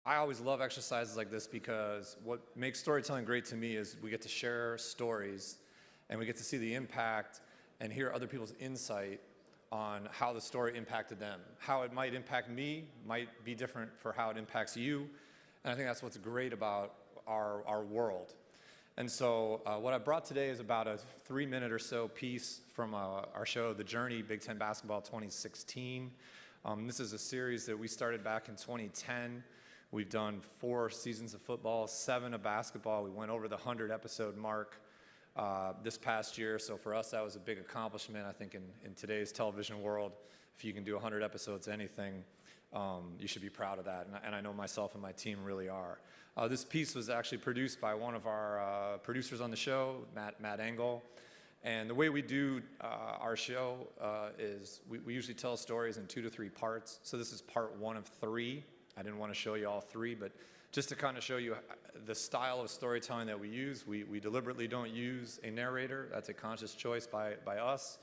I always love exercises like this because what makes storytelling great to me is we get to share stories and we get to see the impact and hear other people's insight on how the story impacted them. How it might impact me might be different for how it impacts you. And I think that's what's great about our world. And so what I brought today is about a 3-minute or so piece from our show, The Journey, Big Ten Basketball 2016. This is a series that we started back in 2010. We've done 4 seasons of football, 7 of basketball. We went over the 100-episode mark this past year. So for us, that was a big accomplishment. I think in today's television world, if you can do 100 episodes of anything, you should be proud of that. And I know myself and my team really are. This piece was actually produced by one of our producers on the show, Matt Engel. And the way we do our show is we usually tell stories in 2 to 3 parts. So this is part 1 of 3. I didn't want to show you all 3, but just to kind of show you the style of storytelling that we use. We deliberately don't use a narrator. That's a conscious choice by us.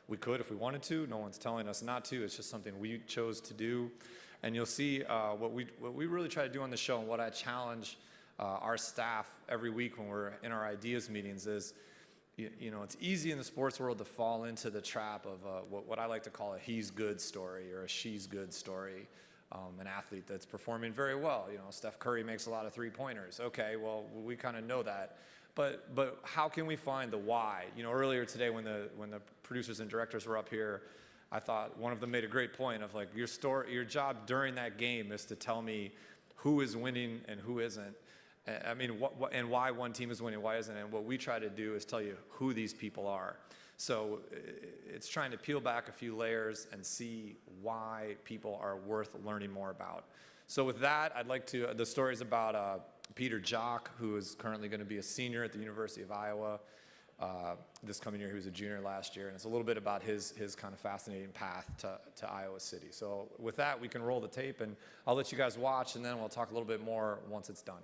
We could if we wanted to. No one's telling us not to. It's just something we chose to do. And you'll see what we really try to do on the show, and what I challenge our staff every week when we're in our ideas meetings is, you know, it's easy in the sports world to fall into the trap of what I like to call a he's good story or a she's good story. An athlete that's performing very well. You know, Steph Curry makes a lot of 3-pointers. Okay, well, we kind of know that. But how can we find the why? You know, earlier today when the producers and directors were up here, I thought one of them made a great point of like, your job during that game is to tell me who is winning and who isn't. I mean, and why one team is winning, why isn't it? And what we try to do is tell you who these people are. So it's trying to peel back a few layers and see why people are worth learning more about. So with that, I'd like to, the story is about Peter Jok, who is currently going to be a senior at the University of Iowa. This coming year, he was a junior last year, and it's a little bit about his kind of fascinating path to Iowa City. So with that, we can roll the tape, and I'll let you guys watch, and then we'll talk a little bit more once it's done.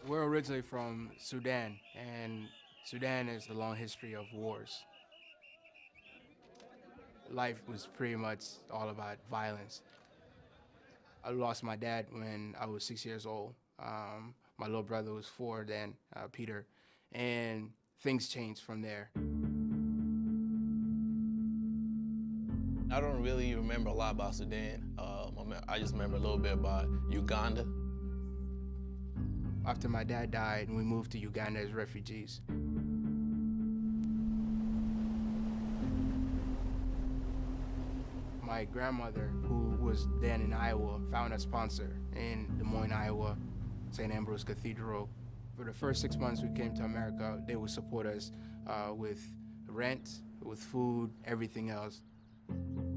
We're originally from Sudan, and Sudan has a long history of wars. Life was pretty much all about violence. I lost my dad when I was 6 years old. My little brother was 4 then, Peter, and things changed from there. I don't really remember a lot about Sudan. I just remember a little bit about Uganda. After my dad died, we moved to Uganda as refugees. My grandmother, who was then in Iowa, found a sponsor in Des Moines, Iowa, St. Ambrose Cathedral. For the first 6 months we came to America, they would support us with rent, with food, everything else.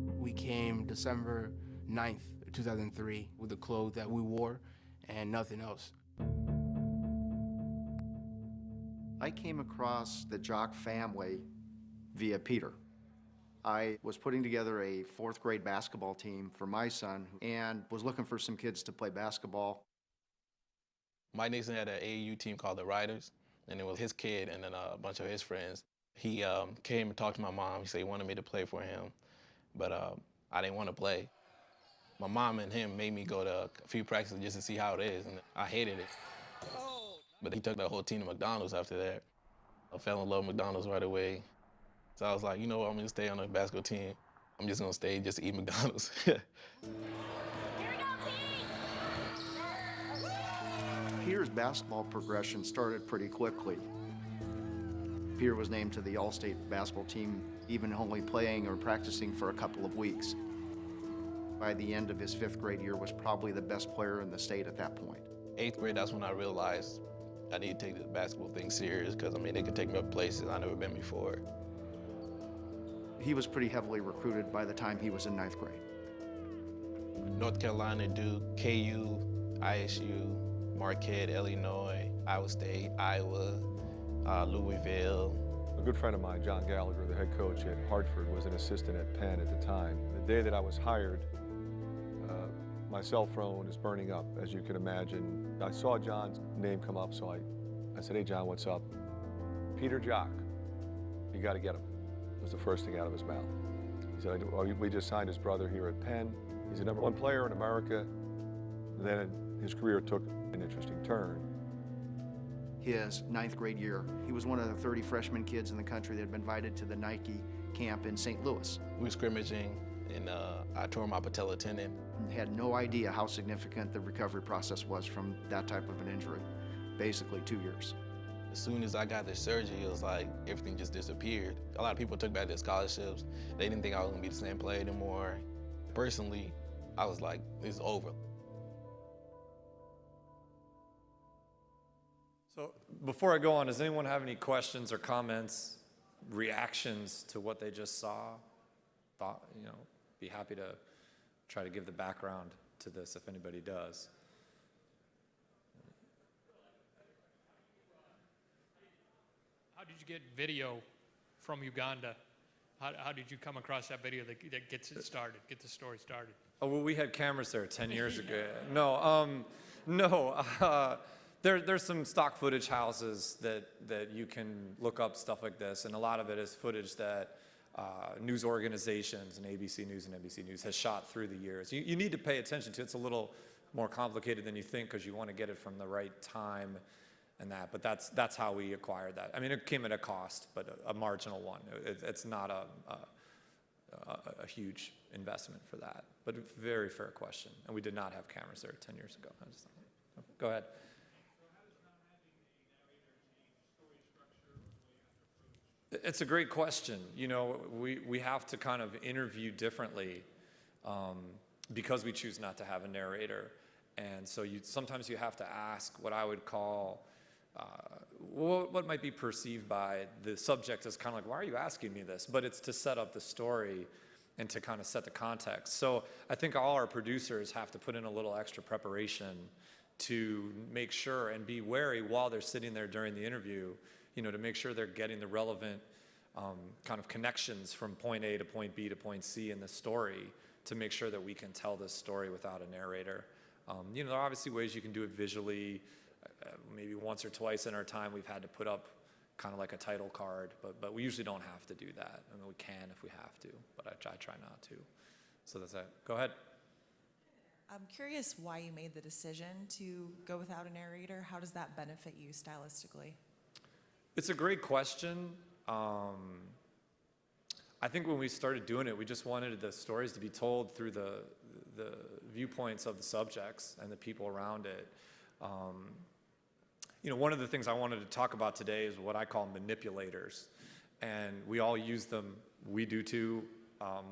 We came December 9th, 2003, with the clothes that we wore and nothing else. I came across the Jok family via Peter. I was putting together a 4th grade basketball team for my son and was looking for some kids to play basketball. Mike Nixon had an AAU team called the Riders, and it was his kid and then a bunch of his friends. He came and talked to my mom. He said he wanted me to play for him, but I didn't want to play. My mom and him made me go to a few practices just to see how it is, and I hated it. But he took the whole team to McDonald's after that. I fell in love with McDonald's right away. So I was like, you know what, I'm gonna stay on the basketball team. I'm just gonna stay just to eat McDonald's. Peter's basketball progression started pretty quickly. Peter was named to the All-State basketball team, even only playing or practicing for a couple of weeks. By the end of his 5th grade year, was probably the best player in the state at that point. 8th grade, that's when I realized I need to take the basketball thing serious, because I mean, they could take me up places I've never been before. He was pretty heavily recruited by the time he was in 9th grade. North Carolina, Duke, KU, ISU, Marquette, Illinois, Iowa State, Iowa, Louisville. A good friend of mine, John Gallagher, the head coach at Hartford, was an assistant at Penn at the time. The day that I was hired, my cell phone is burning up, as you can imagine. I saw John's name come up, so I said, hey, John, what's up? Peter Jok, you got to get him, was the first thing out of his mouth. He said, well, we just signed his brother here at Penn. He's the #1 player in America. Then his career took an interesting turn. His 9th grade year, he was one of the 30 freshman kids in the country that had been invited to the Nike camp in St. Louis. We were scrimmaging, and I tore my patella tendon. And had no idea how significant the recovery process was from that type of an injury. Basically 2 years. As soon as I got the surgery, it was like everything just disappeared. A lot of people took back their scholarships. They didn't think I was gonna be the same player anymore. Personally, I was like, it's over. So before I go on, does anyone have any questions or comments, reactions to what they just saw? Thought, be happy to try to give the background to this if anybody does. How did you get video from Uganda? How did you come across that video that gets it started, get the story started? Oh, well, we had cameras there 10 years ago. There's some stock footage houses that you can look up stuff like this, and a lot of it is footage that news organizations and ABC News and NBC News has shot through the years. You need to pay attention to it. It's a little more complicated than you think because you want to get it from the right time and that, but that's how we acquired that. I mean, it came at a cost, but a marginal one. It's not a huge investment for that, but a very fair question. And we did not have cameras there 10 years ago. Go ahead. It's a great question. We have to kind of interview differently because we choose not to have a narrator. And so sometimes you have to ask what I would call what might be perceived by the subject as kind of like, why are you asking me this? But it's to set up the story and to kind of set the context. So I think all our producers have to put in a little extra preparation to make sure and be wary while they're sitting there during the interview, to make sure they're getting the relevant kind of connections from point A to point B to point C in the story to make sure that we can tell this story without a narrator. There are obviously ways you can do it visually. Maybe once or twice in our time we've had to put up kind of like a title card, but we usually don't have to do that. I mean, we can if we have to, but I try not to. So that's that. Go ahead. I'm curious why you made the decision to go without a narrator. How does that benefit you stylistically? It's a great question. I think when we started doing it, we just wanted the stories to be told through the viewpoints of the subjects and the people around it. One of the things I wanted to talk about today is what I call manipulators. And we all use them. We do too.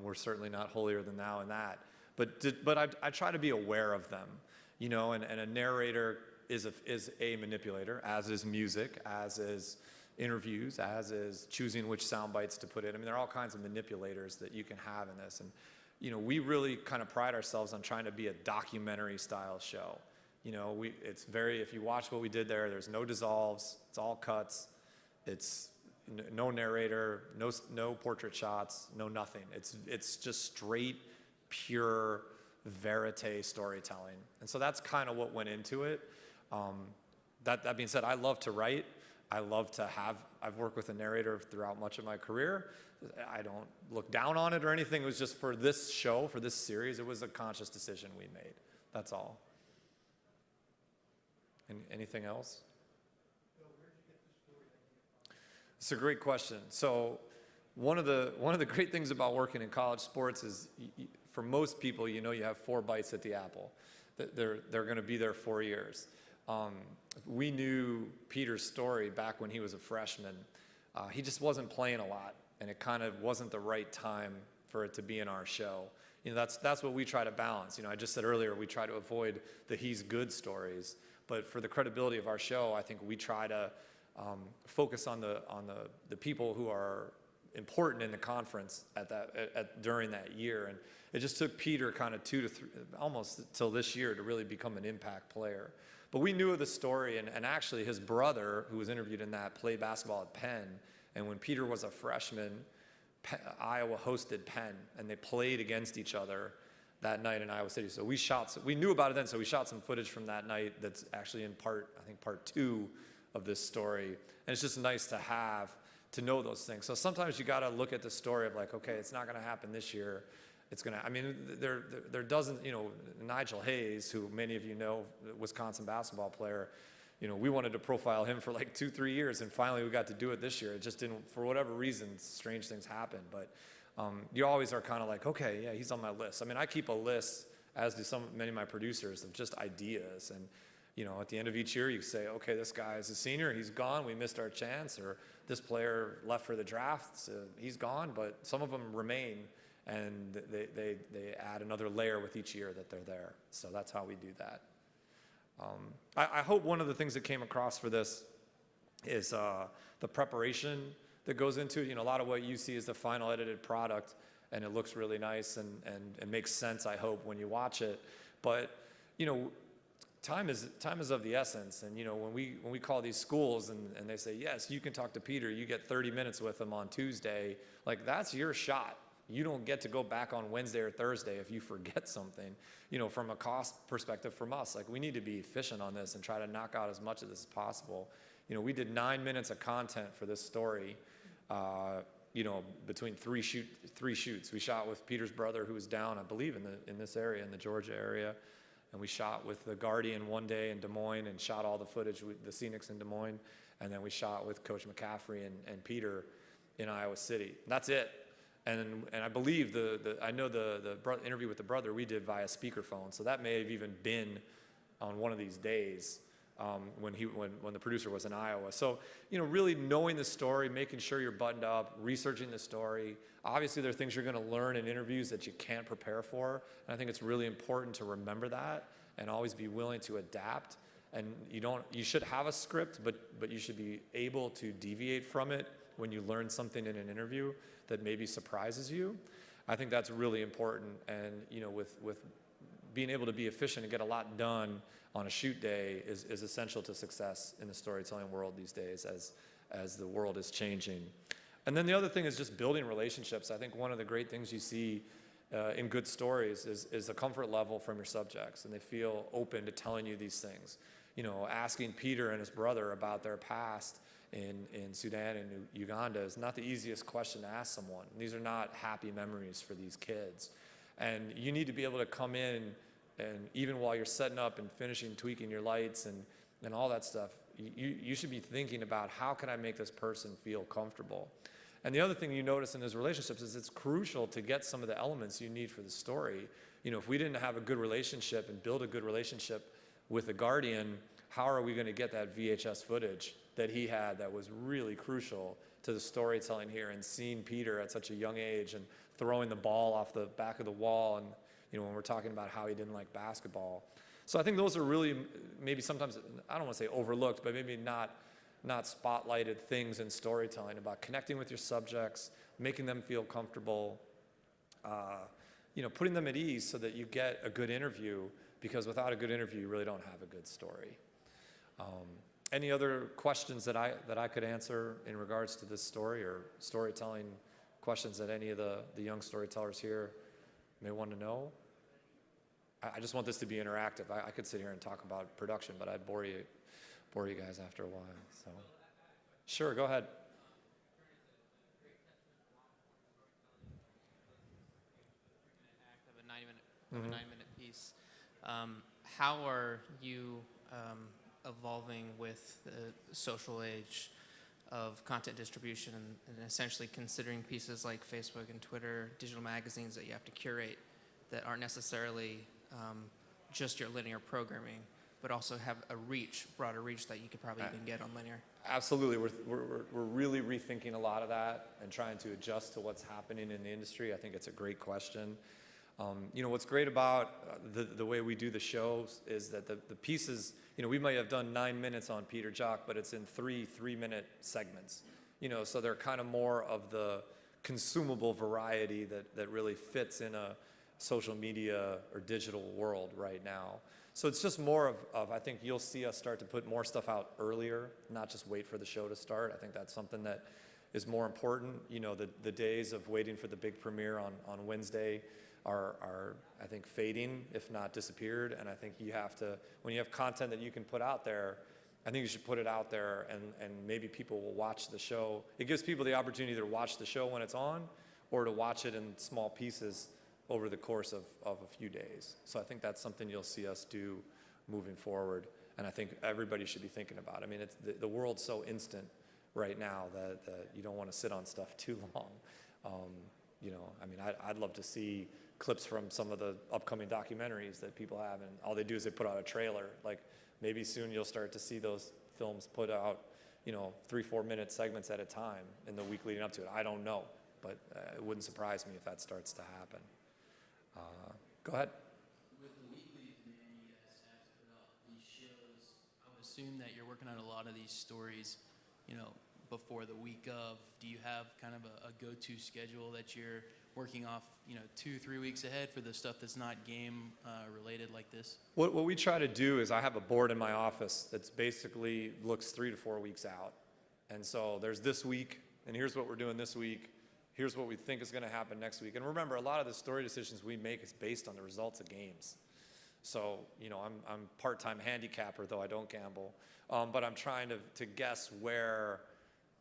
We're certainly not holier than thou in that. But I try to be aware of them, and a narrator is a manipulator, as is music, as is interviews, as is choosing which sound bites to put in. I mean, there are all kinds of manipulators that you can have in this. And, we really kind of pride ourselves on trying to be a documentary style show. If you watch what we did there, there's no dissolves, it's all cuts, it's no narrator, no portrait shots, no nothing. It's just straight, pure verite storytelling. And so that's kind of what went into it. That being said, I love to write. I've worked with a narrator throughout much of my career. I don't look down on it or anything. It was just for this show, for this series, it was a conscious decision we made. That's all. Anything else? It's a great question. So one of the great things about working in college sports is for most people, you have 4 bites at the apple. They're going to be there 4 years. We knew Peter's story back when he was a freshman. He just wasn't playing a lot, and it kind of wasn't the right time for it to be in our show. That's what we try to balance. I just said earlier, we try to avoid the he's good stories, but for the credibility of our show, I think we try to focus on the people who are important in the conference during that year. And it just took Peter kind of 2 to 3, almost till this year, to really become an impact player. But we knew of the story, and actually his brother, who was interviewed in that, played basketball at Penn. And when Peter was a freshman, Iowa hosted Penn, and they played against each other that night in Iowa City. So we knew about it then, so we shot some footage from that night that's actually in part 2 of this story. And it's just nice to have to know those things. So sometimes you got to look at the story of like, okay, it's not going to happen this year. It's going to, I mean, there doesn't, you know, Nigel Hayes, who many of you know, Wisconsin basketball player, you know, we wanted to profile him for like 2-3 years, and finally we got to do it this year. It just didn't, for whatever reason, strange things happened. But you always are kind of like, okay, yeah, he's on my list. I mean, I keep a list, as do many of my producers, of just ideas. And, you know, at the end of each year, you say, okay, this guy is a senior, he's gone, we missed our chance, or this player left for the draft, so he's gone, but some of them remain, and they add another layer with each year that they're there. So that's how we do that. I hope one of the things that came across for this is the preparation that goes into it. You know, a lot of what you see is the final edited product, and it looks really nice and makes sense, I hope, when you watch it. But, you know, time is of the essence. And, you know, when we call these schools and they say, yes, you can talk to Peter, you get 30 minutes with him on Tuesday, like, that's your shot. You don't get to go back on Wednesday or Thursday if you forget something. You know, from a cost perspective from us, like, we need to be efficient on this and try to knock out as much of this as possible. You know, we did 9 minutes of content for this story, you know, between three shoots. We shot with Peter's brother, who was down, I believe, in this area, in the Georgia area. And we shot with the Guardian one day in Des Moines and shot all the footage with the Scenics in Des Moines. And then we shot with Coach McCaffrey and Peter in Iowa City. That's it. And I believe I know the interview with the brother we did via speakerphone, so that may have even been on one of these days when the producer was in Iowa. So, you know, really knowing the story, making sure you're buttoned up, researching the story. Obviously, there are things you're going to learn in interviews that you can't prepare for, and I think it's really important to remember that and always be willing to adapt. And you should have a script, but you should be able to deviate from it when you learn something in an interview that maybe surprises you. I think that's really important. And, you know, with being able to be efficient and get a lot done on a shoot day is essential to success in the storytelling world these days as the world is changing. And then the other thing is just building relationships. I think one of the great things you see in good stories is a comfort level from your subjects, and they feel open to telling you these things. You know, asking Peter and his brother about their past in Sudan and Uganda is not the easiest question to ask someone. These are not happy memories for these kids. And you need to be able to come in, and even while you're setting up and finishing tweaking your lights and all that stuff, you should be thinking about, how can I make this person feel comfortable? And the other thing you notice in those relationships is it's crucial to get some of the elements you need for the story. You know, if we didn't have a good relationship and build a good relationship with the Guardian, how are we going to get that VHS footage that he had that was really crucial to the storytelling here, and seeing Peter at such a young age and throwing the ball off the back of the wall, and, you know, when we're talking about how he didn't like basketball. So I think those are really maybe sometimes, I don't want to say overlooked, but maybe not spotlighted things in storytelling, about connecting with your subjects, making them feel comfortable, you know, putting them at ease so that you get a good interview, because without a good interview, you really don't have a good story. Any other questions that I could answer in regards to this story, or storytelling questions that any of the young storytellers here may want to know? I just want this to be interactive. I could sit here and talk about production, but I'd bore you guys after a while. So, sure, go ahead. Of a 9-minute piece. How are you evolving with the social age of content distribution and essentially considering pieces like Facebook and Twitter, digital magazines that you have to curate that aren't necessarily just your linear programming, but also have a broader reach that you could probably even get on linear? Absolutely. We're really rethinking a lot of that and trying to adjust to what's happening in the industry. I think it's a great question. You know, what's great about the way we do the shows is that the pieces, you know, we might have done 9 minutes on Peter Jok, but it's in three-minute segments. You know, so they're kind of more of the consumable variety that really fits in a social media or digital world right now. So it's just more of I think you'll see us start to put more stuff out earlier, not just wait for the show to start. I think that's something that is more important. You know, the days of waiting for the big premiere on Wednesday are I think fading, if not disappeared. And I think you have to, when you have content that you can put out there, I think you should put it out there, and maybe people will watch the show. It gives people the opportunity to watch the show when it's on, or to watch it in small pieces over the course of a few days. So I think that's something you'll see us do moving forward, and I think everybody should be thinking about. I mean, it's the world's so instant right now that you don't want to sit on stuff too long. You know, I mean, I'd love to see clips from some of the upcoming documentaries that people have, and all they do is they put out a trailer. Like, maybe soon you'll start to see those films put out, you know, 3-4 minute segments at a time in the week leading up to it. I don't know, but it wouldn't surprise me if that starts to happen. Go ahead. With the weekly demand you guys have to put out these shows, I would assume that you're working on a lot of these stories, you know, before the week of. Do you have kind of a go-to schedule that you're working off, you know, 2-3 weeks ahead for the stuff that's not game related like this? What we try to do is I have a board in my office that's basically looks 3 to 4 weeks out. And so there's this week, and here's what we're doing this week. Here's what we think is going to happen next week. And remember, a lot of the story decisions we make is based on the results of games. So, you know, I'm part-time handicapper, though I don't gamble. But I'm trying to guess where,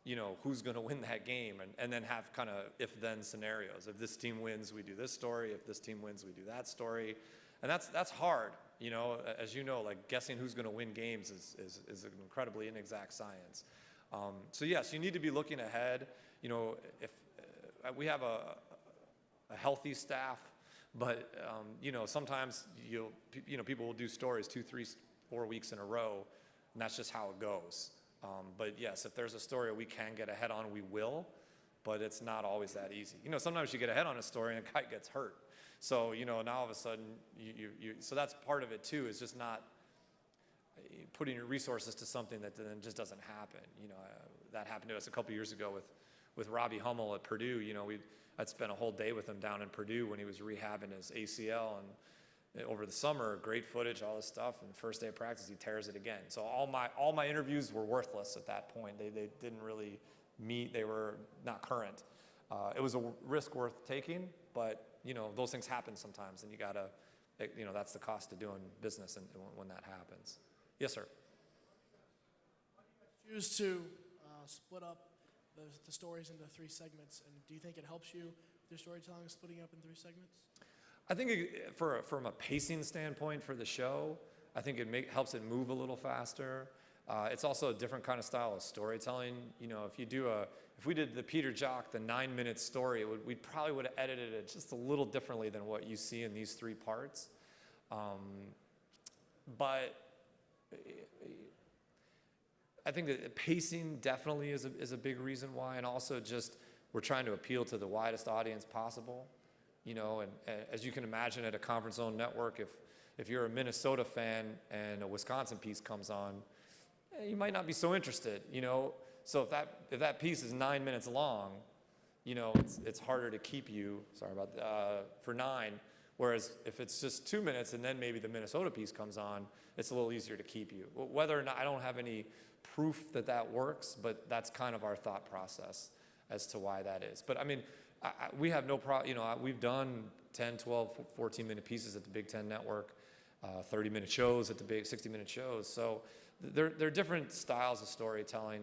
you know, who's going to win that game, and then have kind of if-then scenarios. If this team wins, we do this story. If this team wins, we do that story. And that's hard, you know. As you know, like, guessing who's going to win games is an incredibly inexact science. So yes, you need to be looking ahead. You know, if we have a healthy staff, but you know, sometimes people will do stories 2, 3, 4 weeks in a row, and that's just how it goes. But yes, if there's a story we can get ahead on, we will, but it's not always that easy. You know, sometimes you get ahead on a story and a guy gets hurt. So, you know, now all of a sudden, so that's part of it too, is just not putting your resources to something that then just doesn't happen. You know, that happened to us a couple years ago with Robbie Hummel at Purdue. You know, I'd spent a whole day with him down in Purdue when he was rehabbing his ACL, and over the summer, great footage, all this stuff, and first day of practice, he tears it again. So all my interviews were worthless at that point. They didn't really meet, they were not current. It was a risk worth taking, but you know, those things happen sometimes, and you gotta, you know, that's the cost of doing business and when that happens. Yes, sir. Choose to split up the stories into 3 segments, and do you think it helps you with your storytelling splitting up in 3 segments? I think from a pacing standpoint for the show, I think it helps it move a little faster. It's also a different kind of style of storytelling. You know, if we did the Peter Jok, the 9-minute story, we probably would have edited it just a little differently than what you see in these 3 parts. But I think that pacing definitely is a big reason why, and also just we're trying to appeal to the widest audience possible. You know, and as you can imagine at a conference-owned network, if you're a Minnesota fan and a Wisconsin piece comes on, you might not be so interested, you know. So if that piece is 9 minutes long, you know, it's harder to keep you, for 9. Whereas if it's just 2 minutes and then maybe the Minnesota piece comes on, it's a little easier to keep you. Whether or not, I don't have any proof that works, but that's kind of our thought process as to why that is. But I mean, we have no problem, you know, we've done 10, 12, 14-minute pieces at the Big Ten Network, 30-minute shows at the big 60-minute shows. So there are different styles of storytelling.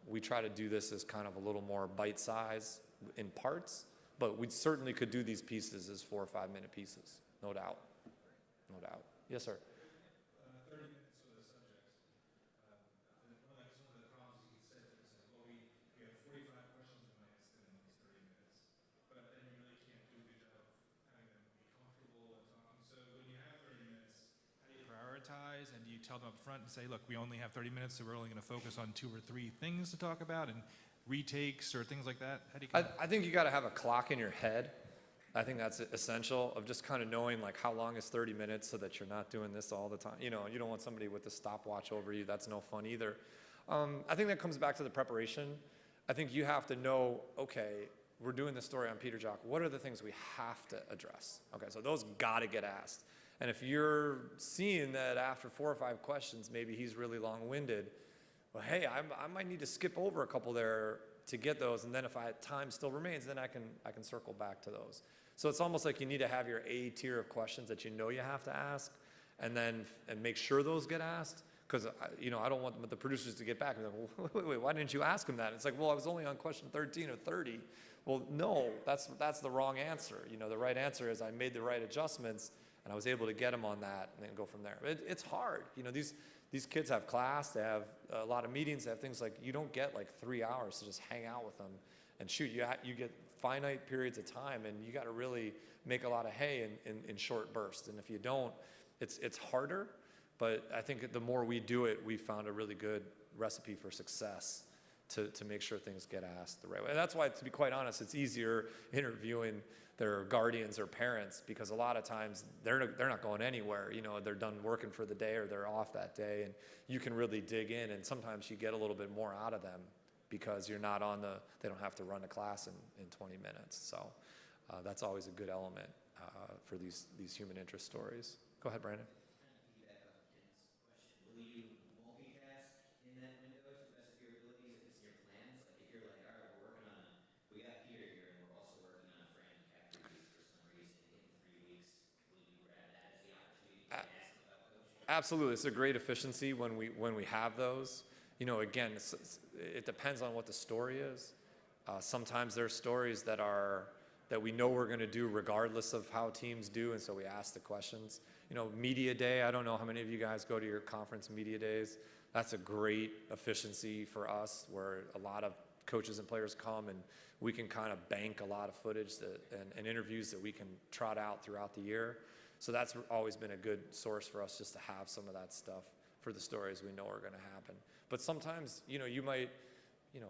We try to do this as kind of a little more bite-size in parts, but we certainly could do these pieces as 4 or 5-minute pieces, no doubt, no doubt. Yes, sir. 30 minutes for the subjects. One of the problems you can say is, well, we have 45 questions we might ask them in those 30 minutes, but then you really can't do a good job of having them be comfortable and talking. So when you have 30 minutes, how do you prioritize, and do you tell them up front and say, look, we only have 30 minutes, so we're only going to focus on 2 or 3 things to talk about, and retakes or things like that? How do you? I think you got to have a clock in your head. I think that's essential, of just kind of knowing like how long is 30 minutes so that you're not doing this all the time. You know, you don't want somebody with a stopwatch over you. That's no fun either. I think that comes back to the preparation. I think you have to know, okay, we're doing this story on Peter Jok. What are the things we have to address? Okay, so those got to get asked. And if you're seeing that after 4 or 5 questions, maybe he's really long-winded, well, hey, I might need to skip over a couple there to get those, and then if time still remains, then I can circle back to those. So it's almost like you need to have your A tier of questions that you know you have to ask, and make sure those get asked, Because I don't want the producers to get back and be like, well, wait, why didn't you ask him that? It's like, well, I was only on question 13 or 30. Well, no, that's the wrong answer. The right answer is I made the right adjustments and I was able to get them on that and then go from there. It's hard. These kids have class, they have a lot of meetings, they have things like, you don't get like 3 hours to just hang out with them and shoot. You get finite periods of time, and you got to really make a lot of hay in short bursts. And if you don't, it's harder. But I think the more we do it, we found a really good recipe for success to make sure things get asked the right way. And that's why, to be quite honest, it's easier interviewing their guardians or parents, because a lot of times they're not going anywhere. They're done working for the day or they're off that day, and you can really dig in, and sometimes you get a little bit more out of them because you're not they don't have to run a class in 20 minutes. So that's always a good element for these human interest stories. Go ahead, Brandon. Will you multitask in that window to the best of your abilities if it's in your plans? Like if you're like, all right, we got Peter here and we're also working on a Fran McCaffrey piece for some reason in 3 weeks, will you grab that as the opportunity to ask about coaching? Absolutely, it's a great efficiency when we have those. Again, it depends on what the story is. Sometimes there's stories that we know we're going to do regardless of how teams do, and so we ask the questions. Media day, I don't know how many of you guys go to your conference media days. That's a great efficiency for us, where a lot of coaches and players come, and we can kind of bank a lot of footage and interviews that we can trot out throughout the year. So that's always been a good source for us, just to have some of that stuff for the stories we know are going to happen. But sometimes, a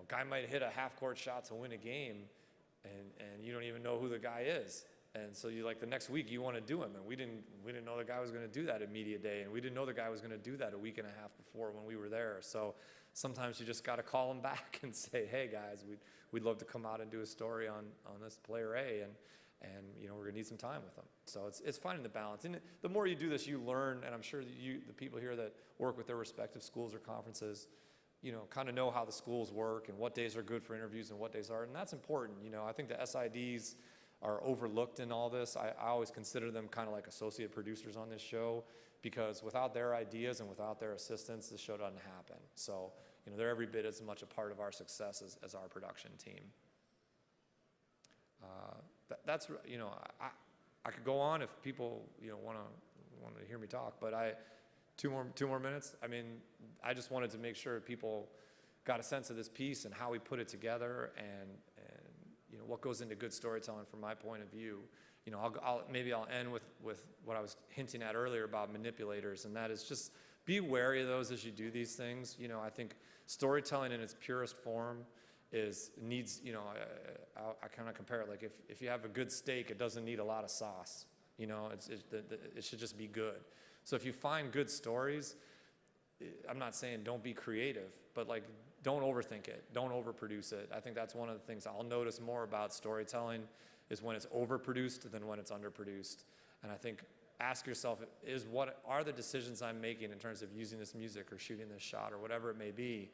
guy might hit a half-court shot to win a game, and you don't even know who the guy is. And so the next week you want to do him, and we didn't know the guy was going to do that at media day, and we didn't know the guy was going to do that a week and a half before when we were there. So sometimes you just got to call him back and say, hey guys, we'd love to come out and do a story on this player A, and we're going to need some time with them. So it's finding the balance. And the more you do this, you learn, and I'm sure that the people here that work with their respective schools or conferences, kind of know how the schools work and what days are good for interviews and what days aren't. And that's important. I think the SIDs are overlooked in all this. I always consider them kind of like associate producers on this show, because without their ideas and without their assistance, the show doesn't happen. So, they're every bit as much a part of our success as our production team. That's, I could go on if people, want to hear me talk, but two more minutes. I mean, I just wanted to make sure people got a sense of this piece and how we put it together, and what goes into good storytelling from my point of view. Maybe I'll end with what I was hinting at earlier about manipulators, and that is just be wary of those as you do these things. I think storytelling in its purest form needs, I kind of compare it like if you have a good steak, it doesn't need a lot of sauce. It should just be good. So if you find good stories, I'm not saying don't be creative, but don't overthink it, don't overproduce it. I think that's one of the things I'll notice more about storytelling is when it's overproduced than when it's underproduced. And I think ask yourself, what are the decisions I'm making in terms of using this music or shooting this shot or whatever it may be?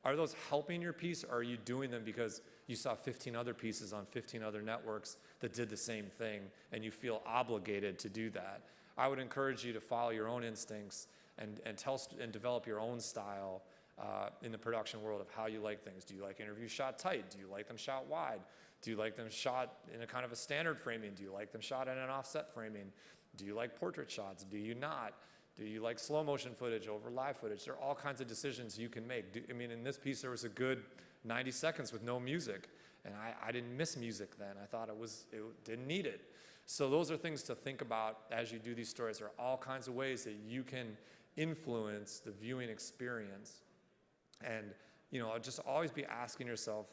Are those helping your piece, or are you doing them because you saw 15 other pieces on 15 other networks that did the same thing and you feel obligated to do that? I would encourage you to follow your own instincts and develop your own style in the production world of how you like things. Do you like interviews shot tight? Do you like them shot wide? Do you like them shot in a kind of a standard framing? Do you like them shot in an offset framing? Do you like portrait shots? Do you not? Do you like slow motion footage over live footage? There are all kinds of decisions you can make. In this piece there was a good 90 seconds with no music, and I didn't miss music then. I thought it didn't need it. So those are things to think about as you do these stories. There are all kinds of ways that you can influence the viewing experience. And just always be asking yourself,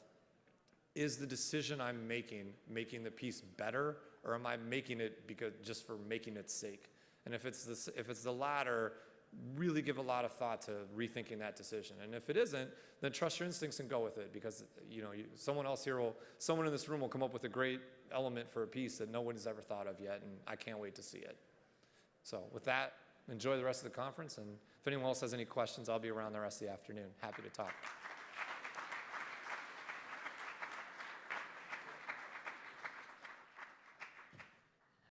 is the decision I'm making the piece better, or am I making it just for making its sake? And if it's the latter, really give a lot of thought to rethinking that decision. And if it isn't, then trust your instincts and go with it, because someone in this room will come up with a great element for a piece that no one's ever thought of yet, and I can't wait to see it. So with that, enjoy the rest of the conference, and if anyone else has any questions, I'll be around the rest of the afternoon. Happy to talk.